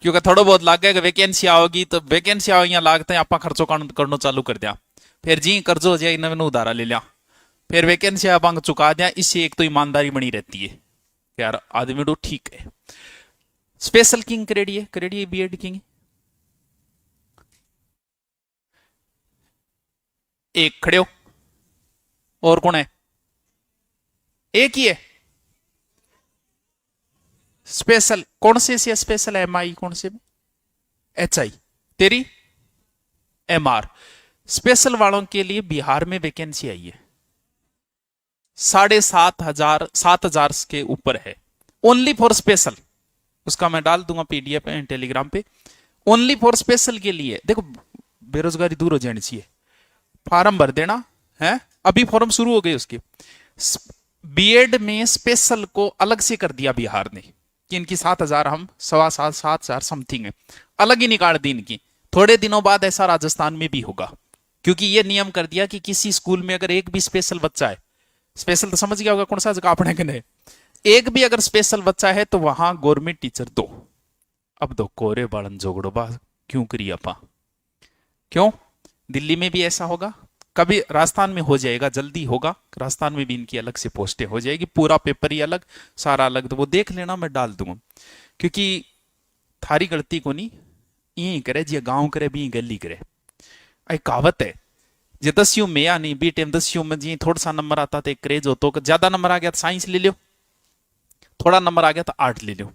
क्योंकि थोड़ा बहुत लाग गया कि वैकेंसी आओगी तो वैकेंसी आओ यहाँ लागते हैं आप खर्चो करना चालू कर दिया, फिर जी कर्जो हो जाए इन्होंने उधारा ले लिया, फिर वैकेंसी आप चुका दिया। इससे एक तो ईमानदारी बनी रहती है कि यार आदमी तो ठीक है। स्पेशल किंग करेडिए बीएड किंग एक खड़े हो, और कौन है? एक ही है स्पेशल। कौन से स्पेशल? एम आई कौन से? एच आई तेरी एम आर। स्पेशल वालों के लिए बिहार में वैकेंसी आई है 7,500 7,000 के ऊपर है, ओनली फॉर स्पेशल। उसका मैं डाल दूंगा पीडीएफ टेलीग्राम पे। ओनली फॉर स्पेशल के लिए देखो, बेरोजगारी दूर हो जानी चाहिए। फॉर्म भर देना है, अभी फॉर्म शुरू हो गए उसके। बीएड में स्पेशल को अलग से कर दिया बिहार ने कि इनकी 7,000 हम 7,500 समथिंग है, अलग ही निकाल दी इनकी। थोड़े दिनों बाद ऐसा राजस्थान में भी होगा, क्योंकि ये नियम कर दिया कि किसी स्कूल में अगर एक भी स्पेशल बच्चा है, स्पेशल तो समझ गया होगा कौन सा जगह अपने कने, एक भी अगर स्पेशल बच्चा है तो वहां गवर्नमेंट टीचर दो। अब दो कोरे बालन जोगड़ो बा क्यों करिए अपा, क्यों? दिल्ली में भी ऐसा होगा, कभी राजस्थान में हो जाएगा, जल्दी होगा। राजस्थान में भी इनकी अलग से पोस्टें हो जाएगी, पूरा पेपर ही अलग, सारा अलग। तो वो देख लेना, मैं डाल दूंगा। क्योंकि थारी गलती को नहीं यही करे जी गांव करे भी गली करे। एक कहावत है, जे 10वीं में या नहीं बीटे 10वीं में जी थोड़ा सा नंबर आता तो क्रेज हो, तो ज्यादा नंबर आ गया तो साइंस ले लो, थोड़ा नंबर आ गया तो आर्ट ले लो।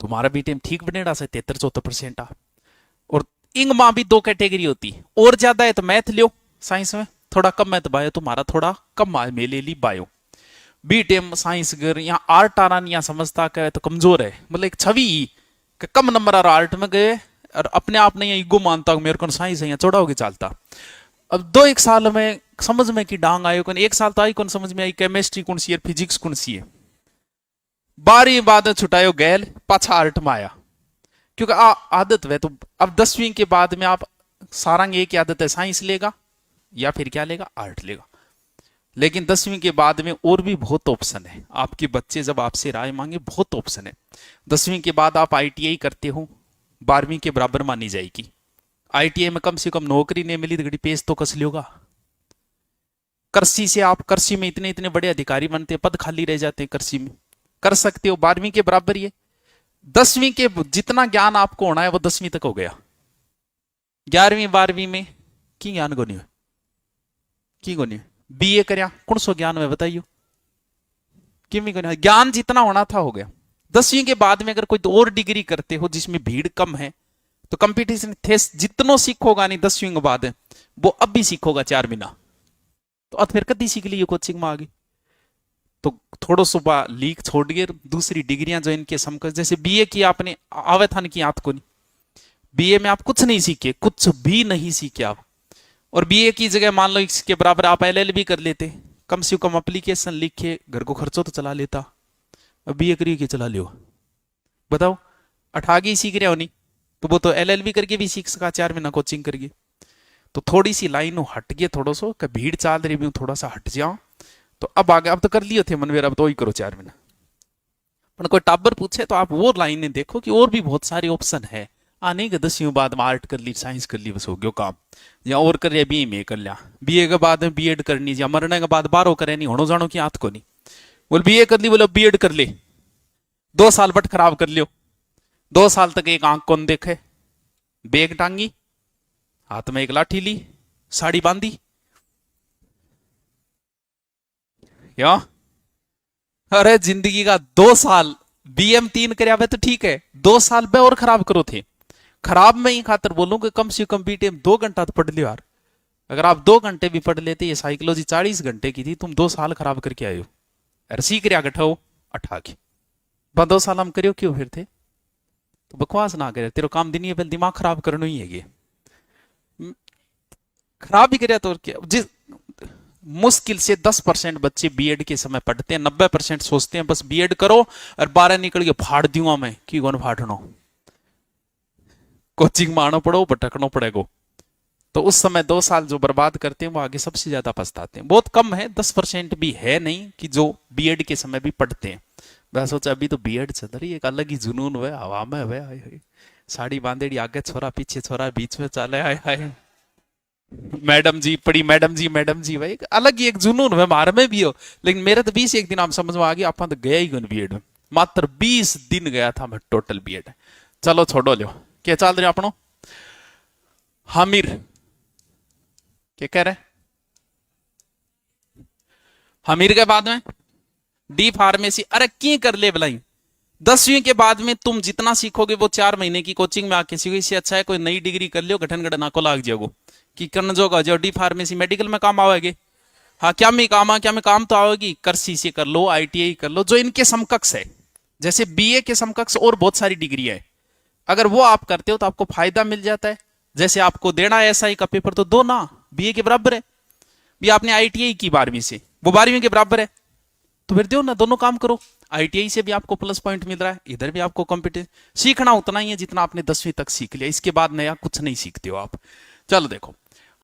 तुम्हारा बीटे में ठीक बनेगा से 73-74% आ। और इंग मां भी दो कैटेगरी होती, और ज्यादा है तो मैथ लो साइंस में, थोड़ा कम है तो बायो, तुम्हारा थोड़ा कम आए मेले ली बायो। बी टेम साइंस अगर यहाँ आर्ट आना नहीं समझता कहे तो कमजोर है, मतलब एक छवि कि कम नंबर आ रहा आर्ट में गए, और अपने आप नहीं ईगो मानता मेरे को साइंस है, यहाँ चौड़ा होगी चालता। अब 2-1 साल में समझ में की डांग आयो कौन, 1 साल तो आई कौन समझ में आई केमिस्ट्री कौन सी है फिजिक्स कौन सी है। 12वीं बाद छुटायो गैल पाछा आर्ट में आया, क्योंकि आदत वे तो। अब 10वीं के बाद में आप सारंग एक ही आदत है, साइंस लेगा या फिर क्या लेगा, आर्ट लेगा। लेकिन 10वीं के बाद में और भी बहुत ऑप्शन है, आपके बच्चे जब आपसे राय मांगे बहुत ऑप्शन है। 10वीं के बाद आप आईटीआई करते हो, 12वीं के बराबर मानी जाएगी। आईटीआई में कम से कम नौकरी नहीं मिली तो पेज तो कस लियोगा। कृषि से आप कृषि में इतने इतने बड़े अधिकारी बनते हैं, पद खाली रह जाते हैं कृषि में, कर सकते हो 12वीं के बराबर। ये 10वीं के जितना ज्ञान आपको होना है वो 10वीं तक हो गया। 11वीं 12वीं में की ज्ञान को नहीं, की को नहीं बीए कर कौन सो ज्ञान में बताइयो, किमी को नहीं ज्ञान जितना होना था हो गया। 10वीं के बाद में अगर कोई और डिग्री करते हो जिसमें भीड़ कम है तो कंपटीशन थे जितनो सीखोगा नहीं 10वीं के बाद वो अब भी सीखोगा 4 महीना, तो अब फिर कदी सीख ली कोचिंग में आ गई। तो थोड़ा सुबह लीक छोड़ गए, दूसरी डिग्रियां जो इनके समकक्ष, जैसे बीए की आपने आवे था की याद को नहीं, बीए में आप कुछ नहीं सीखे, कुछ भी नहीं सीखे आप, और बीए की जगह मान लो इसके बराबर आप एलएलबी कर लेते, कम से कम एप्लीकेशन लिख के घर को खर्चो तो चला लेता। अब बीए करिए के चला लियो, बताओ 18 सीख रहे हो नहीं, तो वो तो एलएलबी करके भी सीख सका 4 महीना कोचिंग करके। तो थोड़ी सी लाइन हट गए, थोड़ा सो भीड़ चाल रही भी थोड़ा सा हट जाओ, तो अब आगे अब तो कर लियो थे मनवेर, अब तो ही करो 4 महीना। पर कोई टाबर पूछे तो आप वो लाइनें देखो कि और भी बहुत सारे ऑप्शन है। आने के 10वीं बाद में आर्ट कर ली, साइंस कर ली, बस हो गयो काम। या और कर लिया बीए में कर लिया, बीए के बाद में बीएड करनी, या मरने के बाद 12 करे नहीं होनो जानो की आत को नहीं। बोल बीए कर ली, बोले बीएड कर ले, 2 साल बट खराब कर लियो, 2 साल तक एक आंख कौन देखे, बेग टांगी, हाथ में एक लाठी ली, साड़ी बांधी, क्या? अरे जिंदगी का 2 साल बीएम 3 कर तो ठीक है, 2 साल में और खराब करो थे। खराब में ही खातर बोलूं कि कम से कम बीटेम 2 घंटा तो पढ़ लियो यार। अगर आप 2 घंटे भी पढ़ लेते, ये साइकोलॉजी 40 घंटे की थी, तुम 2 साल खराब करके आए हो। अरे सीख रहा गठो अठा के 2 साल हम करियो क्यों फिर थे, तो बकवास ना करे, तेरा काम दिन ही पहले दिमाग खराब करना ही है। ये खराब ही करे तो क्या, जिस मुश्किल से 10% बच्चे बीएड के समय पढ़ते हैं, 90% सोचते हैं बस बीएड करो और 12 निकल के फाड़ दूंगा मैं, की कौन फाड़नो, कोचिंग में आना पड़ो भटकना पड़ेगा। तो उस समय 2 साल जो बर्बाद करते हैं वो आगे सबसे ज्यादा पछताते हैं। बहुत कम है, 10% भी है नहीं कि जो बीएड के समय भी पढ़ते हैं। मैं सोचा अभी तो बीएड चल रही है, एक अलग ही जुनून हुआ हवा में हुआ, साड़ी बांधेड़ी, आगे छोरा पीछे छोरा, बीच में चले आए हाय मैडम जी पड़ी, मैडम जी, मैडम जी। भाई अलग ही एक जुनून है, हमारे में भी हो। लेकिन मेरे तो 20 एक दिन आप समझ में आ गया, आप तो गया ही बीएड में, मात्र 20 दिन गया था मैं टोटल बीएड। चलो छोड़ो लो, क्या चल रहे अपनो हामिर क्या कह रहे? हमीर के बाद में डी फार्मेसी। अरे की कर ले भलाई, 10वीं के बाद में तुम जितना सीखोगे वो 4 महीने की कोचिंग में आके सीखो। इससे अच्छा है कोई नई डिग्री कर लियो, गठन गठन को लाग जाओ कि करने जोगा जो डी फार्मेसी मेडिकल में काम आवेगी। हाँ क्या में काम आ, क्या में काम तो आवेगी, कर सीसी कर लो, आईटीआई कर लो, जो इनके समकक्ष है। जैसे बीए के समकक्ष और बहुत सारी डिग्री है, अगर वो आप करते हो तो आपको फायदा मिल जाता है। जैसे आपको देना है एसआई का पेपर तो दो ना, बीए के बराबर है। भी आपने आईटीआई की 12वीं से, वो 12वीं के बराबर है, तो फिर दो ना, दोनों काम करो। आईटीआई से भी आपको प्लस पॉइंट मिल रहा है, इधर भी आपको कॉम्पिटेंस। सीखना उतना ही है जितना आपने 10वीं तक सीख लिया, इसके बाद नया कुछ नहीं सीखते हो आप। चलो देखो